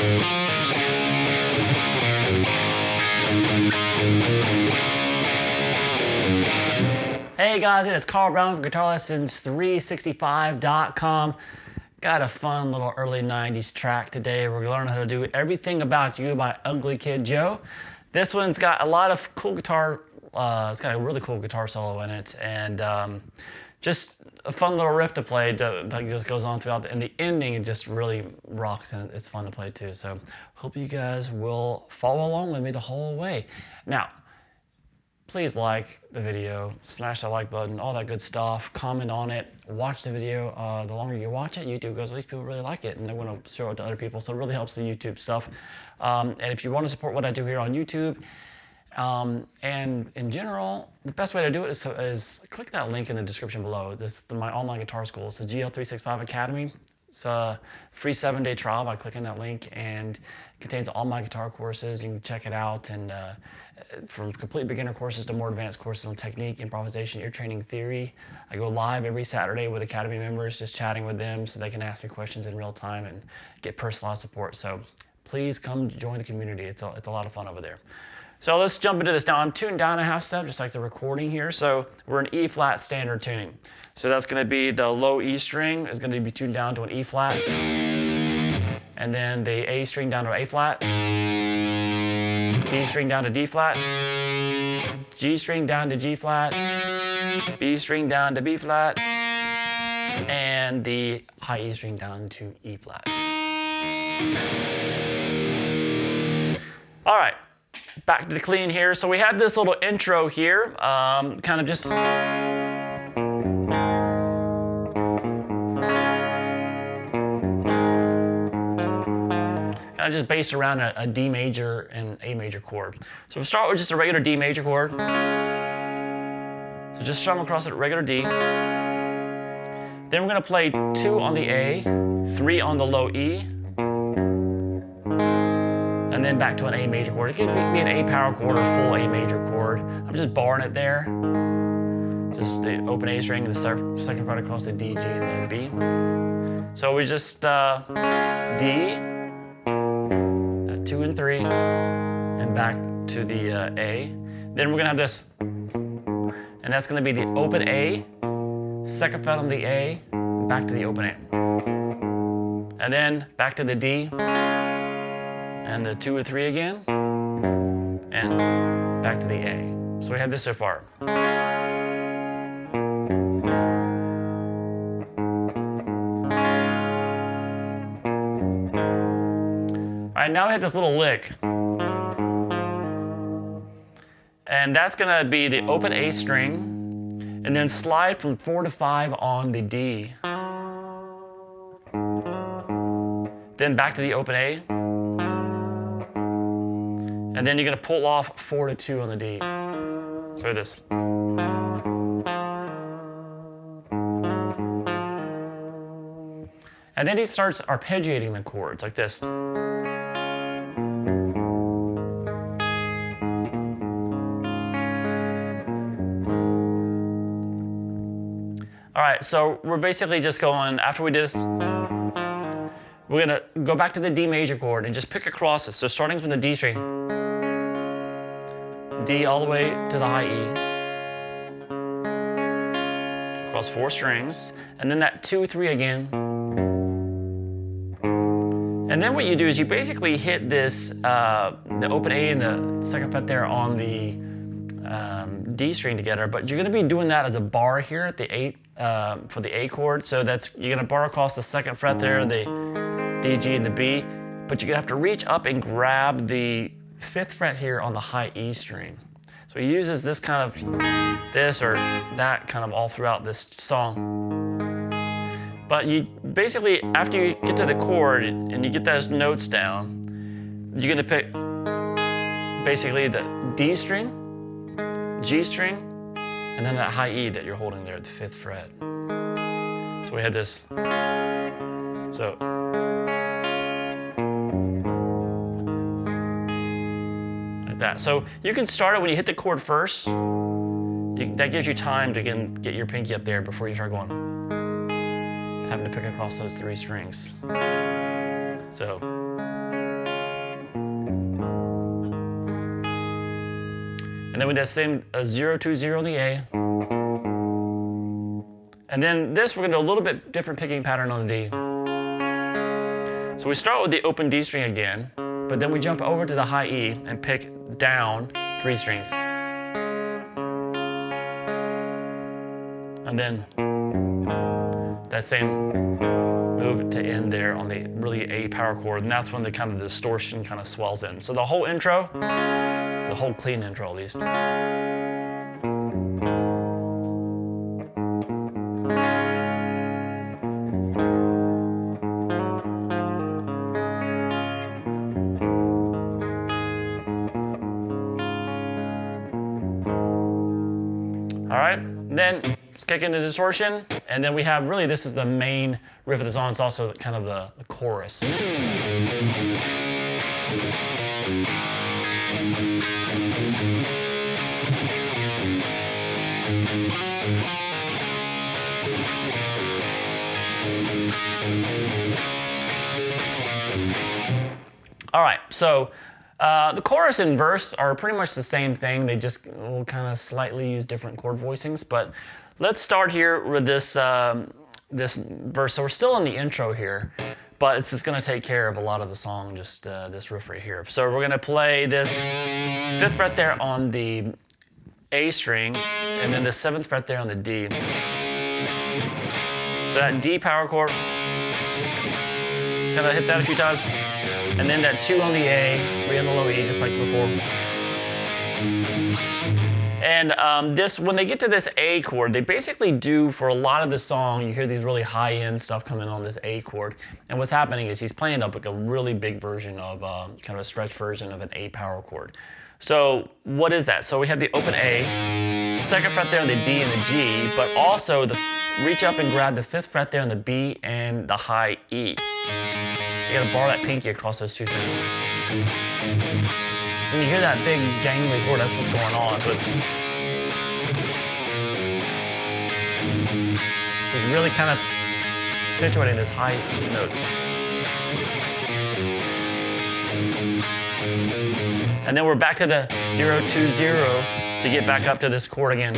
Hey guys, it's Carl Brown from GuitarLessons365.com. Got a fun little early 90s track today. We're gonna learn how to do Everything About You by Ugly Kid Joe. This one's got a lot of cool guitar, it's got a really cool guitar solo in it, and just a fun little riff to play that just goes on throughout, and the ending it just really rocks, and it's fun to play too. So hope you guys will follow along with me the whole way. Now, please like the video, smash that like button, all that good stuff, comment on it, watch the video. The longer you watch it, YouTube goes, these people really like it, and they want to show it to other people, so it really helps the YouTube stuff. And if you want to support what I do here on YouTube, and in general, the best way to do it is click that link in the description below. This is my online guitar school. It's the GL365 Academy. It's a free 7-day trial by clicking that link, and it contains all my guitar courses. You can check it out, and from complete beginner courses to more advanced courses on technique, improvisation, ear training, theory. I go live every Saturday with Academy members, just chatting with them so they can ask me questions in real time and get personalized support. So please come join the community. It's a lot of fun over there. So let's jump into this now. I'm tuned down a half step, just like the recording here. So we're in E flat standard tuning. So that's going to be the low E string is going to be tuned down to an E flat, and then the A string down to A flat, B string down to D flat, G string down to G flat, B string down to B flat, and the high E string down to E flat. All right, back to the clean here. So we had this little intro here, kind of just just based around a D major and A major chord. So we'll start with just a regular D major chord. So just strum across it, regular D. Then we're gonna play 2 on the A, 3 on the low E, and then back to an A major chord. It could be an A power chord or full A major chord. I'm just barring it there. Just the open A string, the second fret across the D, G, and the B. So we just D, 2 and 3, and back to the A. Then we're gonna have this, and that's gonna be the open A, second fret on the A, back to the open A. And then back to the D, and the 2 or 3 again, and back to the A. So we have this so far. All right, now we have this little lick. And that's gonna be the open A string, and then slide from 4 to 5 on the D. Then back to the open A. And then you're gonna pull off 4 to 2 on the D. So this. And then he starts arpeggiating the chords like this. All right, so we're basically just going, after we do this, we're gonna go back to the D major chord and just pick across it. So starting from the D string, D all the way to the high E, across 4 strings, and then that 2, 3 again. And then what you do is you basically hit this, the open A and the second fret there on the D string together, but you're gonna be doing that as a bar here at the 8, for the A chord. So that's, you're gonna bar across the second fret there, the D, G, and the B, but you're gonna have to reach up and grab the 5th fret here on the high E string. So he uses this kind of, this or that kind of all throughout this song. But you basically, after you get to the chord and you get those notes down, you're gonna pick basically the D string, G string, and then that high E that you're holding there at the 5th fret. So we had this. So. Like that. So you can start it when you hit the chord first. That gives you time to get your pinky up there before you start going. Having to pick across those 3 strings. So. then with that same 0, 2, 0 on the A. And then this, we're gonna do a little bit different picking pattern on the D. So we start with the open D string again, but then we jump over to the high E and pick down 3 strings. And then that same move to end there on the really A power chord, and that's when the kind of distortion kind of swells in. So the whole intro, the whole clean intro at least. All right, then let's kick in the distortion, and then we have really, this is the main riff of the song. It's also kind of the chorus. All right, so the chorus and verse are pretty much the same thing. They just will kind of slightly use different chord voicings. But let's start here with this, this verse. So we're still in the intro here, but it's just going to take care of a lot of the song, just this riff right here. So we're going to play this 5th fret there on the A string, and then the 7th fret there on the D. So that D power chord, kind of hit that a few times. And then that 2 on the A, 3 on the low E, just like before. And this, when they get to this A chord, they basically do, for a lot of the song, you hear these really high-end stuff coming on this A chord. And what's happening is he's playing up like a really big version of, kind of a stretched version of an A power chord. So what is that? So we have the open A, 2nd fret there on the D and the G, but also the reach up and grab the 5th fret there on the B and the high E. You gotta bar that pinky across those 2 strings. So when you hear that big jangly chord, that's what's going on. So it's really kind of accentuating those high notes. And then we're back to the 0, 2, 0 to get back up to this chord again.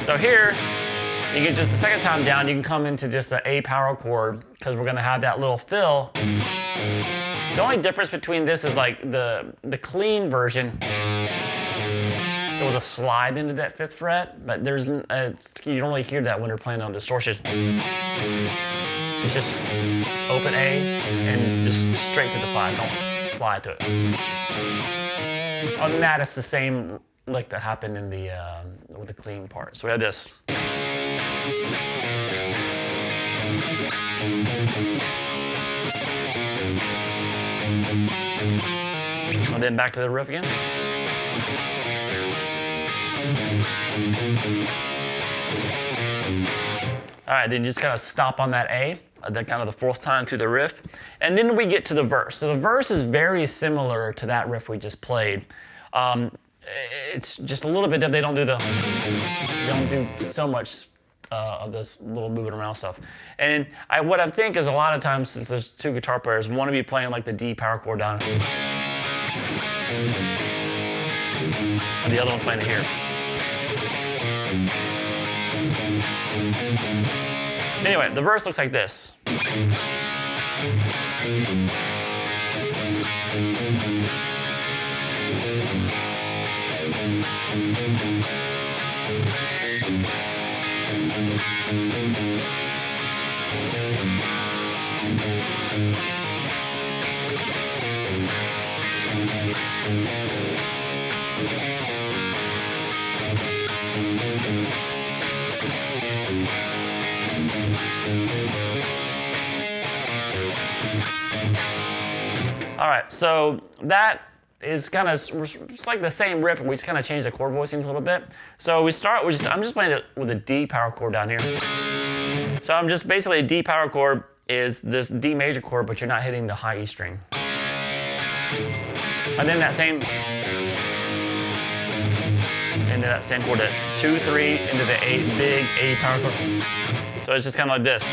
So here, you get just the 2nd time down, you can come into just an A power chord because we're gonna have that little fill. The only difference between this is like the clean version, there was a slide into that 5th fret, but there's you don't really hear that when you're playing on distortion. It's just open A and just straight to the 5, don't slide to it. On that, it's the same lick that happened in the with the clean part. So we have this. And then back to the riff again. All right, then you just kind of stop on that A, that kind of the 4th time through the riff. And then we get to the verse. So the verse is very similar to that riff we just played. It's just a little bit different. They don't do so much of this little moving around stuff. And what I think is a lot of times, since there's 2 guitar players, want to be playing like the D power chord down, and the other one playing it here. Anyway, the verse looks like this. All right, so that is kind of, it's like the same riff, but we just kind of change the chord voicings a little bit. So we start with I'm just playing it with a D power chord down here. So I'm just basically, a D power chord is this D major chord, but you're not hitting the high E string. And then that same, into that same chord, 2, 3, into the A, big A power chord. So it's just kind of like this.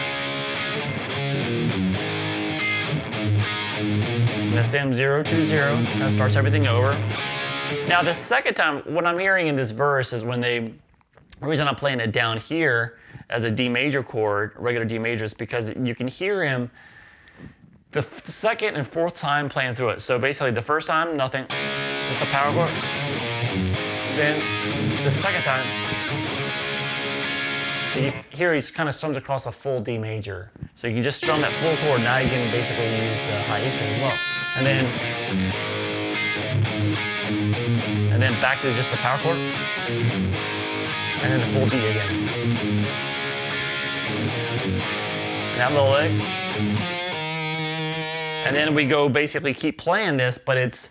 And the same 0 2 0 kind of starts everything over. Now the second time, what I'm hearing in this verse is the reason I'm playing it down here as a D major chord, regular D major, is because you can hear him the second and fourth time playing through it. So basically the first time, nothing, just a power chord. Then the second time, you hear he kind of strums across a full D major. So you can just strum that full chord. Now you can basically use the high E string as well. And then back to just the power chord. And then the full D again. That little lick. And then we go basically keep playing this, but it's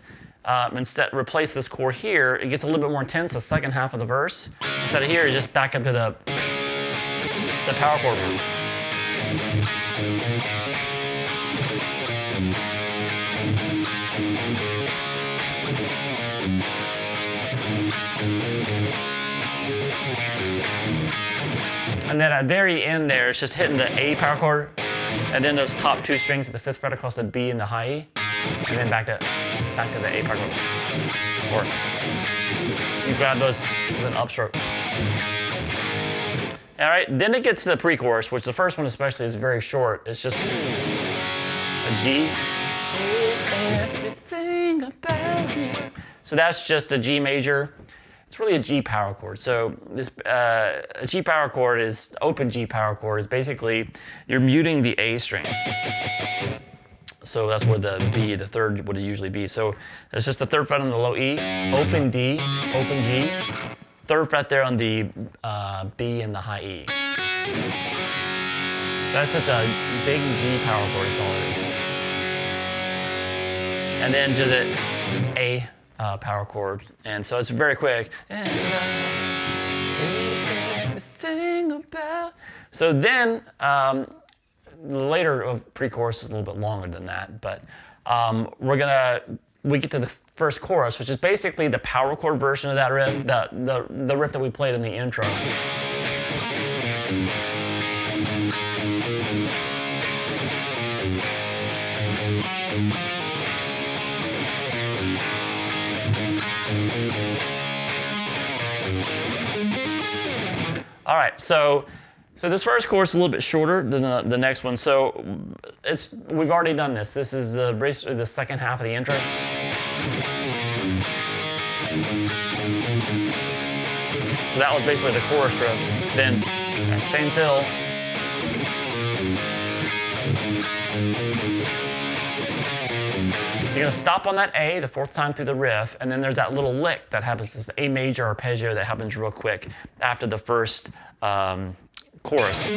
instead replace this chord here. It gets a little bit more intense the second half of the verse. Instead of here, it's just back up to the power chord root. And then at the very end there, it's just hitting the A power chord, and then those top two strings at the 5th fret across the B and the high E, and then back to the A power chord. Or you grab those with an upstroke. All right, then it gets to the pre-chorus, which the first one especially is very short. It's just a G. Everything about you. So that's just a G major. It's really a G power chord. So this a G power chord is open G power chord is basically you're muting the A string. So that's where the B, the third, would usually be. So it's just the 3rd fret on the low E, open D, open G, 3rd fret there on the B and the high E. So that's such a big G power chord. That's all it is. And then to the A power chord, and so it's very quick. Everything about. So then later pre-chorus is a little bit longer than that, but we get to the first chorus, which is basically the power chord version of that riff, the riff that we played in the intro. All right, so this first chorus is a little bit shorter than the next one. So we've already done this. This is the second half of the intro. So that was basically the chorus riff. Then that same fill. You're gonna stop on that A the 4th time through the riff, and then there's that little lick that happens, this A major arpeggio that happens real quick after the first chorus,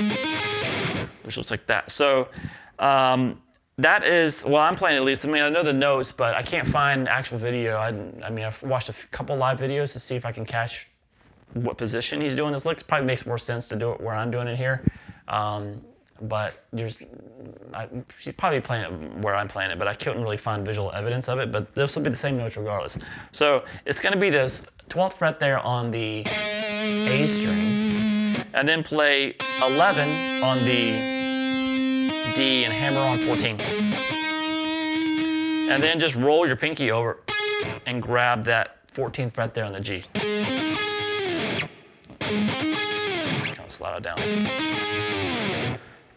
which looks like that. So that is, well, I'm playing at least. I mean, I know the notes, but I can't find actual video. I mean, I've watched a couple live videos to see if I can catch what position he's doing this lick. Probably makes more sense to do it where I'm doing it here. But he's probably playing it where I'm playing it, but I couldn't really find visual evidence of it, but this will be the same notes regardless. So it's gonna be this 12th fret there on the A string, and then play 11 on the D and hammer on 14. And then just roll your pinky over and grab that 14th fret there on the G. Kind of slide it down.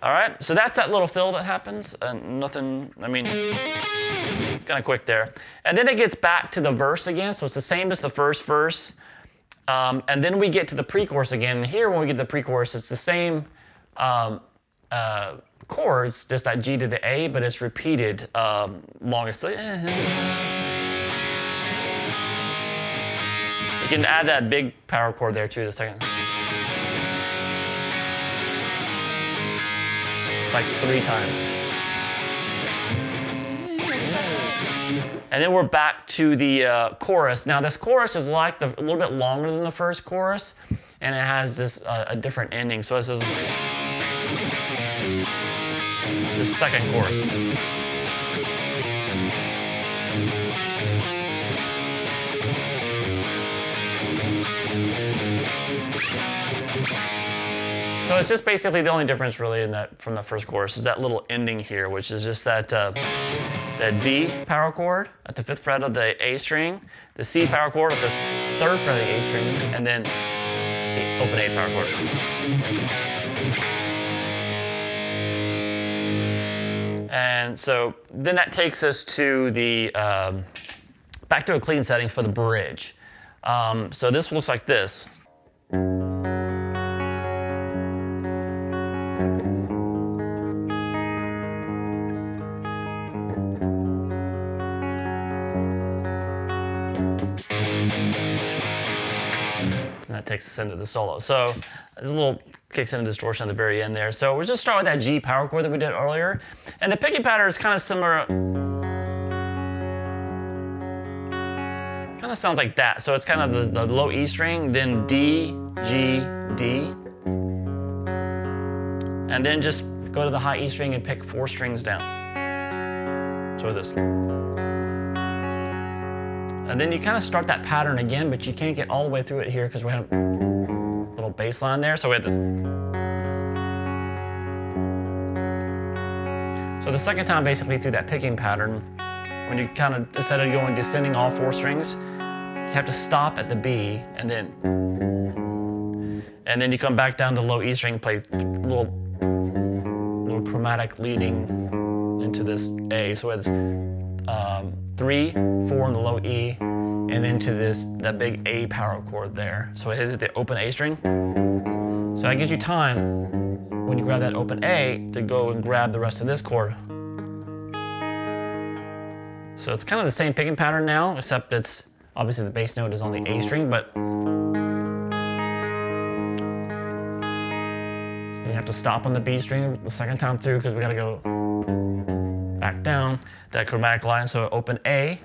All right, so that's that little fill that happens, and nothing, I mean, it's kind of quick there. And then it gets back to the verse again, so it's the same as the first verse. And then we get to the pre-chorus again. And here, when we get to the pre-chorus, it's the same chords, just that G to the A, but it's repeated longer. So, you can add that big power chord there too, the second. It's like 3 times. And then we're back to the chorus. Now this chorus is like a little bit longer than the first chorus, and it has this a different ending. So this is the second chorus. So it's just basically the only difference really in that from the first chorus is that little ending here, which is just that D power chord at the 5th fret of the A string, the C power chord at the 3rd fret of the A string, and then the open A power chord. And so then that takes us to the back to a clean setting for the bridge. So this looks like this. And that takes us into the solo. So there's a little kicks in a distortion at the very end there. So we'll just start with that G power chord that we did earlier. And the picking pattern is kind of similar. Kind of sounds like that. So it's kind of the low E string, then D, G, D. And then just go to the high E string and pick 4 strings down. So this. And then you kind of start that pattern again, but you can't get all the way through it here because we have a little bass line there. So we have this. So the second time basically through that picking pattern, when you kind of, instead of going descending all 4 strings, you have to stop at the B and then you come back down to low E string, play little chromatic leading into this A. So it's 3, 4 in the low E, and into that big A power chord there. So it hits the open A string. So that gives you time when you grab that open A to go and grab the rest of this chord. So it's kind of the same picking pattern now, except it's obviously the bass note is on the A string, but you have to stop on the B string the second time through because we got to go back down that chromatic line. So open A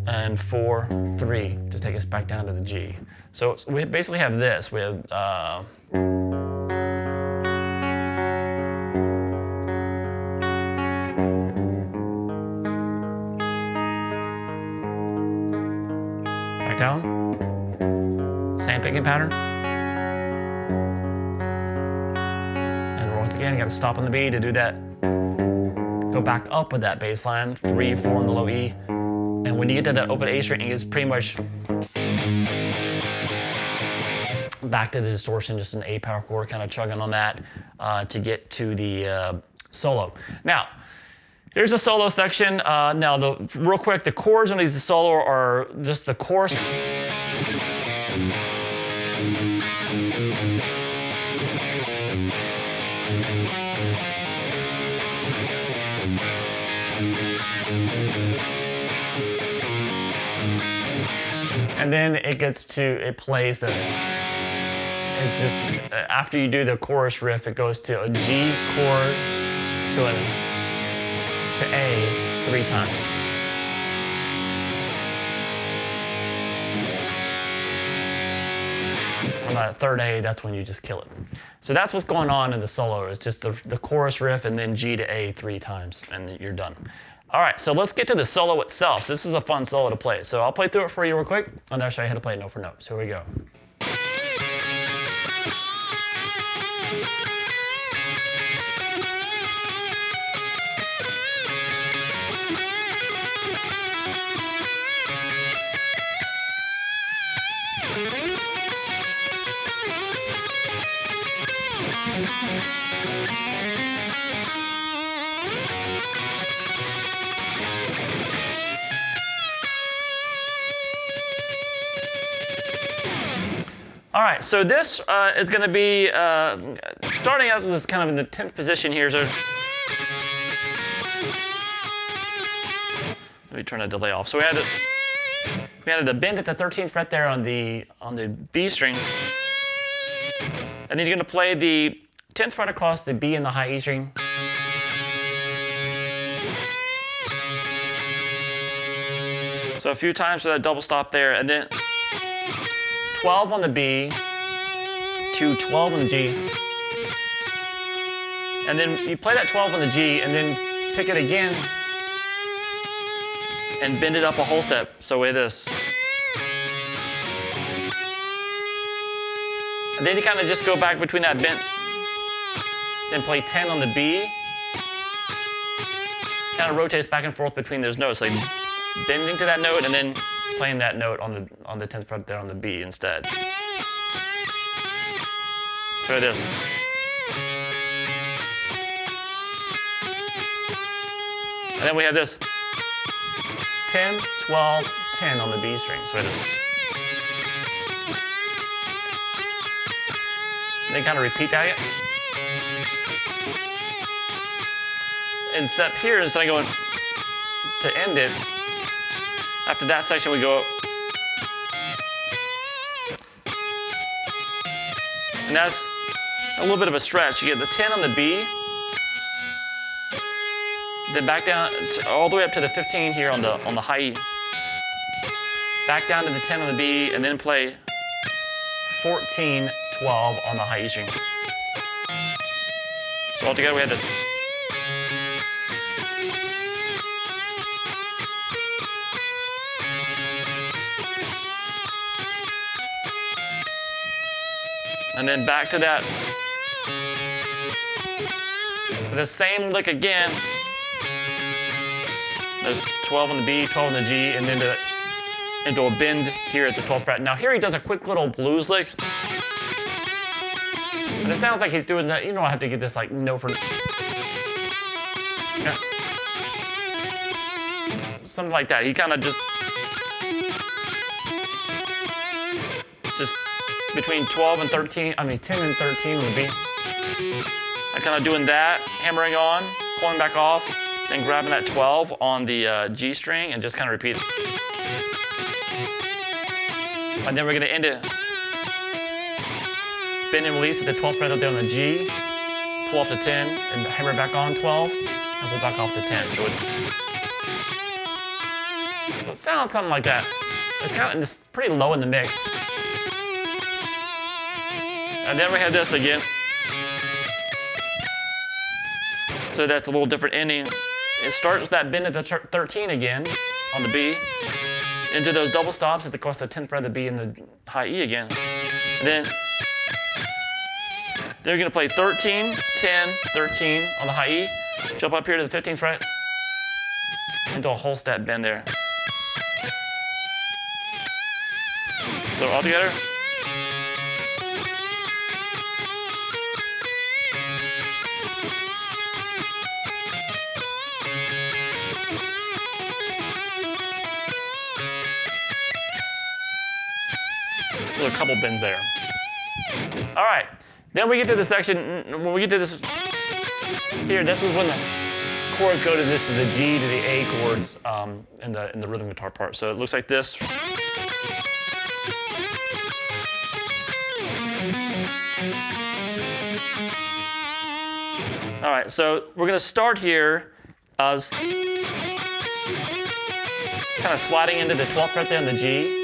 and 4, 3 to take us back down to the G. So we basically have this. We have back down, same picking pattern. And once again, you got to stop on the B to do that. Go back up with that bass line, 3, 4 in the low E. And when you get to that open A string, it's pretty much back to the distortion, just an A power chord, kind of chugging on that to get to the solo. Now, here's the solo section. Now, real quick, the chords underneath the solo are just the chorus. And then it plays it's just, after you do the chorus riff, it goes to a G chord to A 3 times. On that 3rd A, that's when you just kill it. So that's what's going on in the solo. It's just the chorus riff and then G to A 3 times, and you're done. All right, so let's get to the solo itself. So this is a fun solo to play. So I'll play through it for you real quick, and I'll show you how to play it note for note. So here we go. All right, so this is going to be starting out with this kind of in the 10th position here. So let me turn the delay off. So we had the bend at the 13th fret there on the B string, and then you're going to play the 10th fret across the B and the high E string. So a few times for that double stop there, and then 12 on the B, to 12 on the G. And then you play that 12 on the G and then pick it again and bend it up a whole step. So with this. And then you kind of just go back between that bend, then play 10 on the B. Kind of rotates back and forth between those notes, like bending to that note and then playing that note on the 10th fret there on the B instead. Try this. And then we have this 10, 12, 10 on the B string. So this. Then kind of repeat that. And step here, instead of going to end it, after that section we go up. And that's a little bit of a stretch. You get the 10 on the B, then back down all the way up to the 15 here on the high E. Back down to the 10 on the B, and then play 14, 12 on the high E string. So all together we have this. And then back to that. So the same lick again. There's 12 on the B, 12 on the G, and then into a bend here at the 12th fret. Now here he does a quick little blues lick. And it sounds like he's doing that. You don't have to get this like note for yeah. Something like that. He kind of just between 12 and 13, 10 and 13 on the B. I'm kind of doing that, hammering on, pulling back off, then grabbing that 12 on the G string and just kind of repeat it. And then we're going to end it. Bend and release at the 12th fret up there on the G, pull off to 10, and hammer back on 12, and pull back off to 10. So it sounds something like that. It's pretty low in the mix. And then we have this again. So that's a little different ending. It starts with that bend at the 13 again on the B, into those double stops at the 10th fret of the B and the high E again. And then they're going to play 13, 10, 13 on the high E, jump up here to the 15th fret, into a whole step bend there. So all together. A couple bends there. All right, then we get to the section, when we get to this here, this is when the chords go to the G to the A chords in the rhythm guitar part. So it looks like this. All right, so we're gonna start here kind of sliding into the 12th fret there on the G,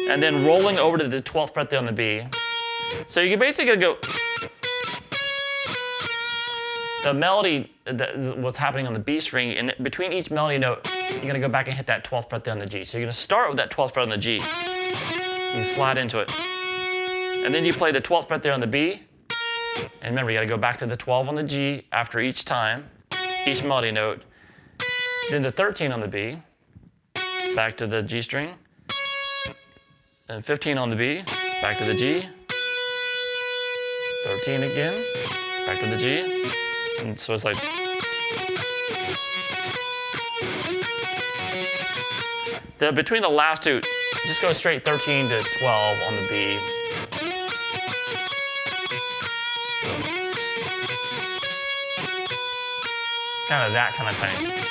and then rolling over to the 12th fret there on the B. So you're basically gonna go, the melody, what's happening on the B string, and between each melody note, you're gonna go back and hit that 12th fret there on the G. So you're gonna start with that 12th fret on the G, and slide into it. And then you play the 12th fret there on the B, and remember, you gotta go back to the 12 on the G after each time, each melody note, then the 13 on the B, back to the G string, and 15 on the B, back to the G, 13 again, back to the G, and so it's like, between the last two, just go straight 13 to 12 on the B. It's kind of that kind of time.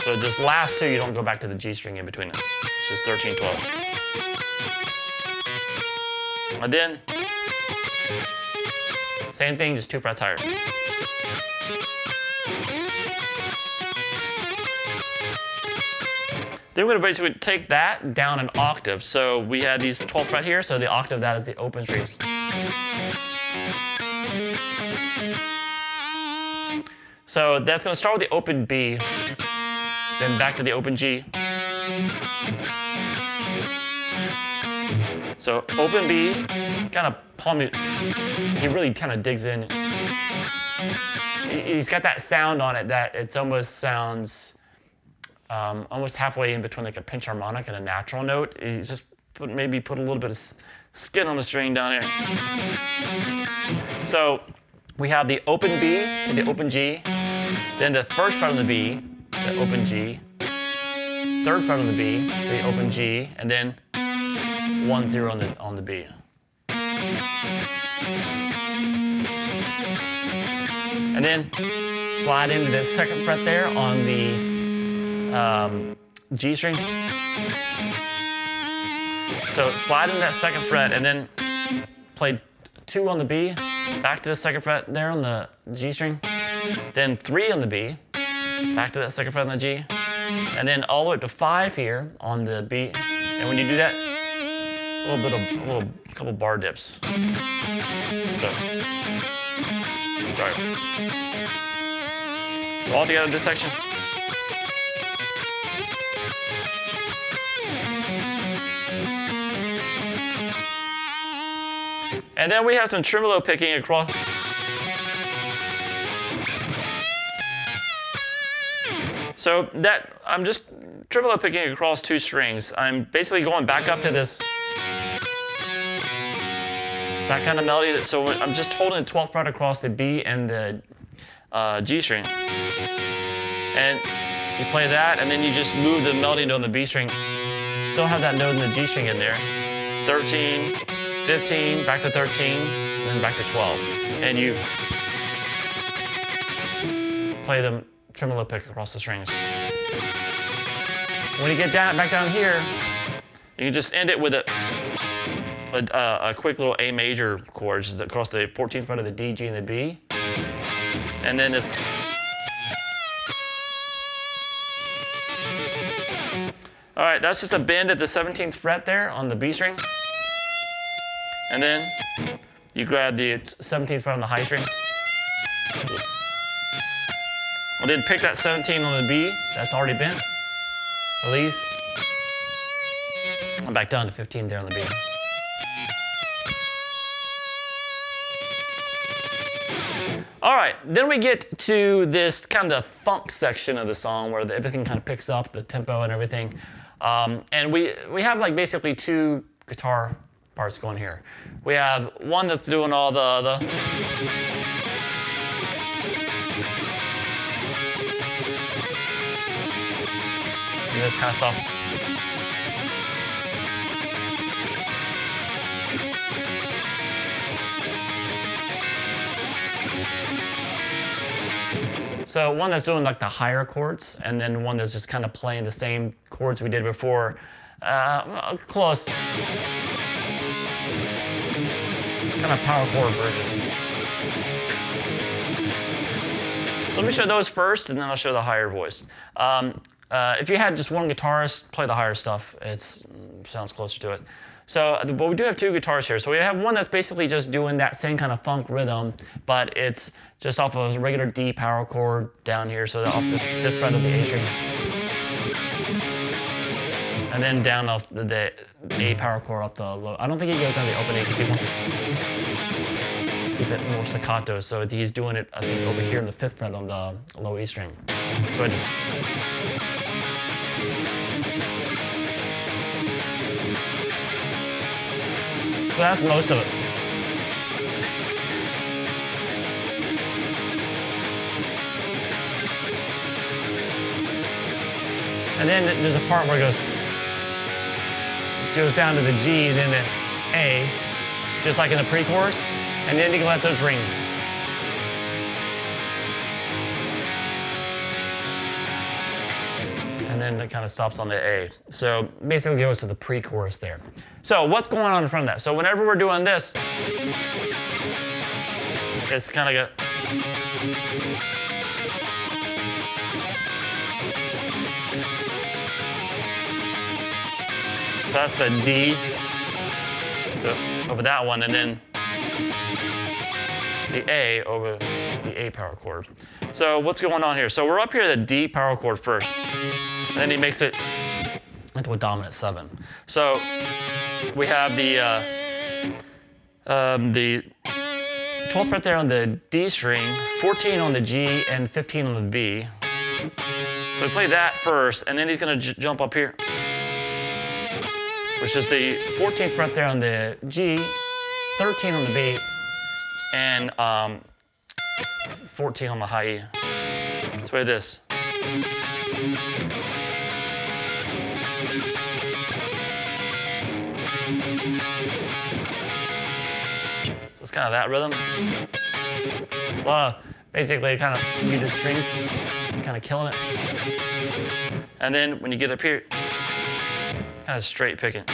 So just last two, you don't go back to the G string in between it. It's just 13, 12. And then, same thing, just 2 frets higher. Then we're going to basically take that down an octave. So we had these 12th fret here, so the octave of that is the open strings. So that's going to start with the open B, then back to the open G. So open B, kind of palm it. He really kind of digs in. He's got that sound on it that it almost sounds almost halfway in between like a pinch harmonic and a natural note. He's just maybe put a little bit of skin on the string down here. So we have the open B to the open G, then the first fret on the B, the open G, third fret on the B, to the open G, and then 1 0 on the B. And then slide into the second fret there on the G string. So slide into that second fret and then play 2 on the B, back to the second fret there on the G string, then 3 on the B, back to that second fret on the G, and then all the way up to 5 here on the B. And when you do that, a couple bar dips. So all together this section. And then we have some tremolo picking across. So that I'm just tremolo picking across 2 strings. I'm basically going back up to this, that kind of melody. So I'm just holding the 12th fret across the B and the G string. And you play that, and then you just move the melody note on the B string. Still have that note in the G string in there. 13, 15, back to 13, and then back to 12. And you play the tremolo pick across the strings. When you get back down here, you can just end it with a quick little A major chord, which is across the 14th fret of the D, G, and the B. And then this. All right, that's just a bend at the 17th fret there on the B string. And then you grab the 17th fret on the high string. And then pick that 17 on the B, that's already bent. Release. And back down to 15 there on the B. All right, then we get to this kind of funk section of the song where everything kind of picks up, the tempo and everything. And we have like basically 2 guitar parts going here. We have one that's doing all the this kind of stuff. So one that's doing like the higher chords, and then one that's just kind of playing the same chords we did before. Close. Kind of power chord versions. So let me show those first, and then I'll show the higher voice. If you had just one guitarist, play the higher stuff. It sounds closer to it. So, but we do have 2 guitars here. So we have one that's basically just doing that same kind of funk rhythm, but it's just off of a regular D power chord down here, so off the 5th fret of the A string. And then down off the A power chord off the low. I don't think he goes down the open A because he wants to keep it more staccato. So he's doing it, I think, over here in the 5th fret on the low E string. So I just. So that's most of it. And then there's a part where it goes down to the G, and then the A, just like in the pre-chorus, and then you can let those ring. And then it kind of stops on the A. So basically it goes to the pre-chorus there. So what's going on in front of that? So whenever we're doing this, it's kind of got. So that's the D, so over that one, and then the A over the A power chord. So what's going on here? So we're up here at the D power chord first, and then he makes it into a dominant 7. So we have the 12th fret there on the D string, 14 on the G, and 15 on the B. So we play that first, and then he's going to jump up here, which is the 14th fret there on the G, 13 on the B, and 14 on the high E. Let's play this. So it's kind of that rhythm. It's a lot of basically kind of muted strings, kind of killing it. And then when you get up here, kind of straight picking.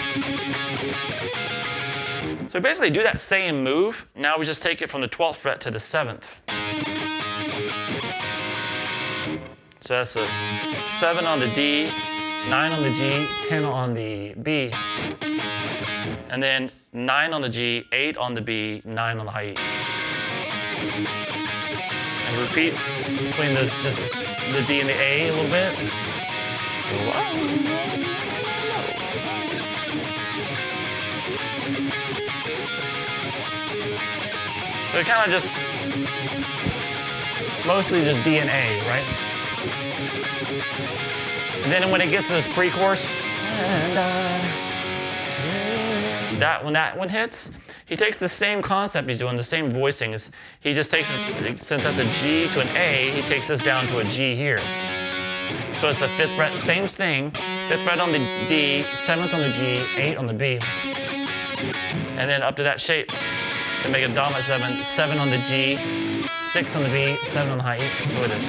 So we basically do that same move. Now we just take it from the 12th fret to the 7th. So that's a 7 on the D, 9 on the G, 10 on the B, and then 9 on the G, 8 on the B, 9 on the high E. And repeat between those, just the D and the A a little bit. So kind of just, mostly just D and A, right? And then when it gets to this pre-chorus, when that one hits, he takes the same concept he's doing, the same voicings. He just takes it, since that's a G to an A, he takes this down to a G here. So it's the 5th fret, same thing, 5th fret on the D, 7th on the G, 8 on the B. And then up to that shape to make a dominant 7, 7 on the G, 6 on the B, 7 on the high E. That's what it is.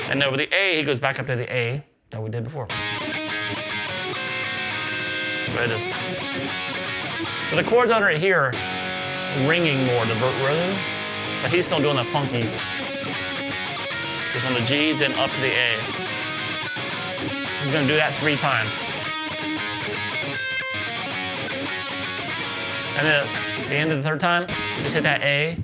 And over the A, he goes back up to the A that we did before. That's what it is. So the chords under it here are ringing more, the rhythm, but he's still doing that funky. Just on the G, then up to the A. He's gonna do that 3 times. And then at the end of the 3rd time, just hit that A,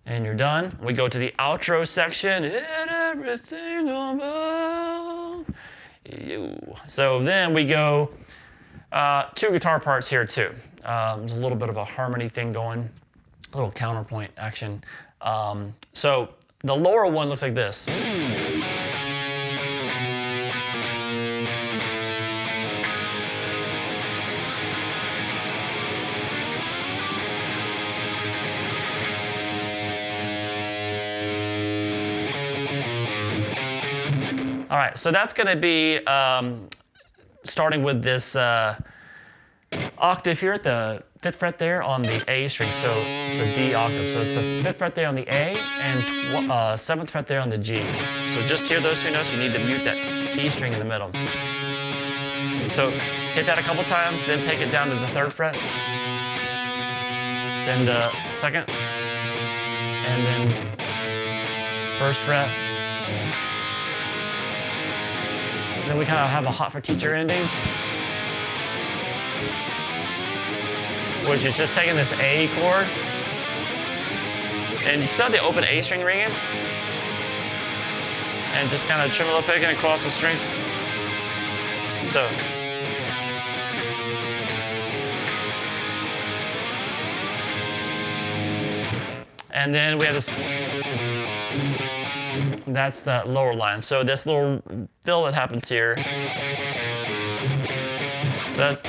and you're done. We go to the outro section. Hit everything about you. So then we go 2 guitar parts here too. There's a little bit of a harmony thing going, a little counterpoint action. So the lower one looks like this. All right, so that's gonna be starting with this octave here at the 5th fret there on the A string. So it's the D octave. So it's the 5th fret there on the A and 7th fret there on the G. So just hear those 2 notes, you need to mute that D string in the middle. So hit that a couple times, then take it down to the 3rd fret, then the 2nd, and then 1st fret. Then we kind of have a hot for teacher ending, which is just taking this A chord, and you still have the open A string ringing, and just kind of tremolo picking across the strings. So. And then we have this. That's the lower line. So this little fill that happens here. So that's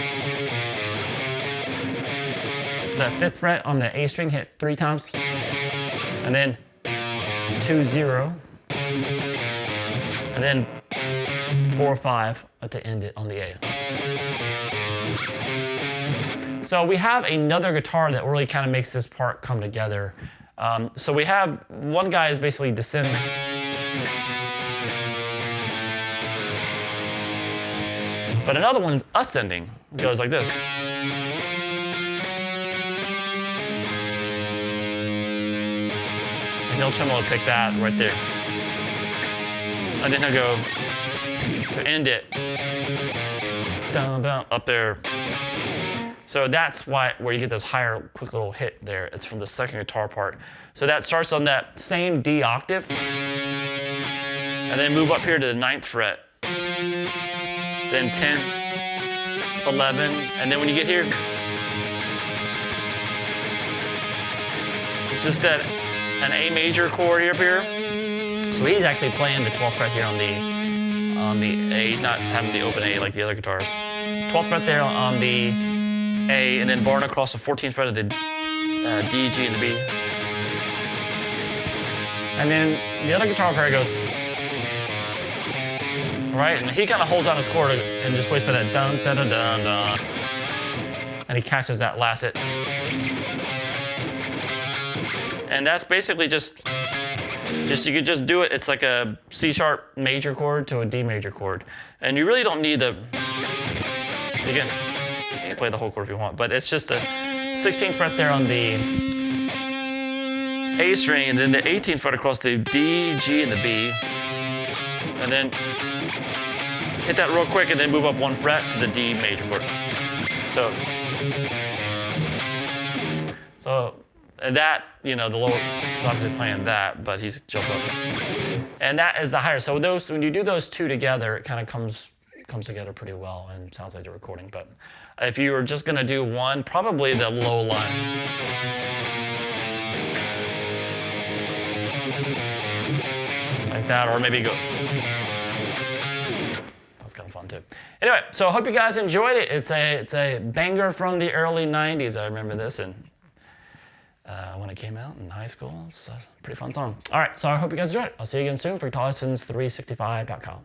the 5th fret on the A string hit 3 times. And then 2, 0. And then 4, 5 to end it on the A. So we have another guitar that really kind of makes this part come together. So we have one guy is basically descending. But another one's ascending. It goes like this. And he'll tremolo pick that right there. And then he'll go to end it. Down, down, up there. So that's where you get this higher, quick little hit there. It's from the 2nd guitar part. So that starts on that same D octave, and then move up here to the 9th fret. then 10, 11, and then when you get here, it's just an A major chord up here. So he's actually playing the 12th fret here on the A. He's not having the open A like the other guitars. 12th fret there on the A, and then barring across the 14th fret of the D, G, and the B. And then the other guitar player goes, right, and he kind of holds on his chord and just waits for that dun dun dun dun dun, and he catches that last hit. And that's basically just you could just do it. It's like a C sharp major chord to a D major chord, and you really don't need the. You can play the whole chord if you want, but it's just a 16th fret there on the A string, and then the 18th fret across the D, G, and the B, and then hit that real quick, and then move up 1 fret to the D major chord. So that, you know, the lower is obviously playing that, but he's jumped up, and that is the higher. So those, when you do those two together, it kind of comes together pretty well and sounds like the recording. But if you were just gonna do one, probably the low line. Like that, or maybe go. That's kind of fun too. Anyway, so I hope you guys enjoyed it. It's a banger from the early 90s. I remember this, and when it came out in high school, it's a pretty fun song. All right, so I hope you guys enjoyed it. I'll see you again soon for GuitarLessons365.com.